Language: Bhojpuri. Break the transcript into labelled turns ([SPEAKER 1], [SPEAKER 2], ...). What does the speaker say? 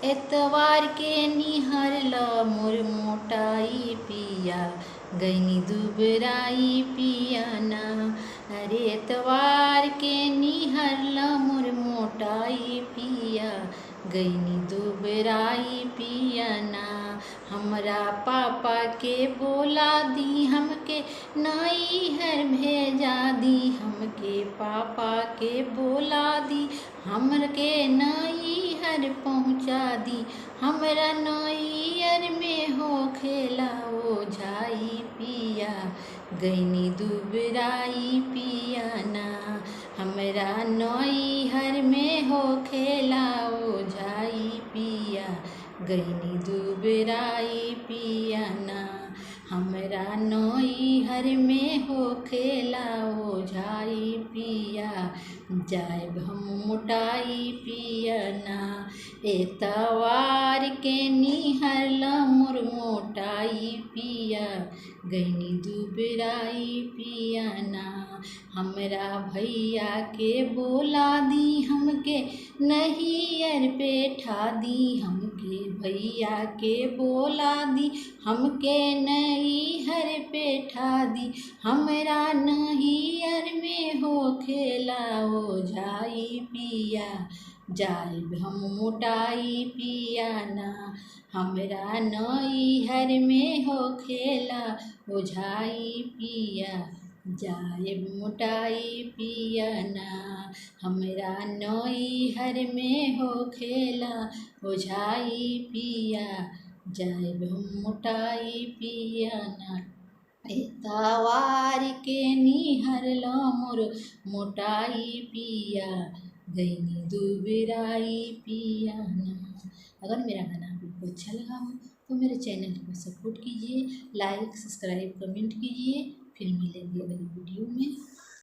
[SPEAKER 1] एतवार के निहरला मोर मोटाई पिया, गईनी दुबराई पियाना। अरे एतवार के निहरला मोर मोटाई पिया, गईनी दुबराई पियाना। हमरा पापा के बोला दी हमके नैहर भेजा दी, हमके पापा के बोला दी हमके नैहर पहुँचा दी। हमरा नैहर में हो खेला ओझाई पिया, गईनी दुबराई पियाना। हमरा नैहर में हो खेला ओझाई पिया, गईनी दुबराई पियाना। हमरा नैहर में हो खेला ओझाई पिया, जायब हम मोटाई पियाना। एतवार के निहरला मोर मोटाई पिया, गईनी दुबराई पियाना। हमरा भैया के बोला दी हमके नैहर बैठा दी, हमके भैया के बोला दी हमके नैहर बैठा दी। हमरा नैहर में हो खेला ओझाई पिया, जायब हम मोटाई पियाना। हमरा नैहर में हो खेला ओझाई पिया, जायब मोटाई पियाना। हमरा नैहर में हो खेला ओझाई पिया, जायब हम मोटाई पियाना। एतवार के निहरला मोर मोटाई पिया, गईनी दुबराई पियाना। अगर मेरा गाना आपको अच्छा लगा हो तो मेरे चैनल को सपोर्ट कीजिए, लाइक सब्सक्राइब कमेंट कीजिए। फिर मिलेंगे अगली वीडियो में।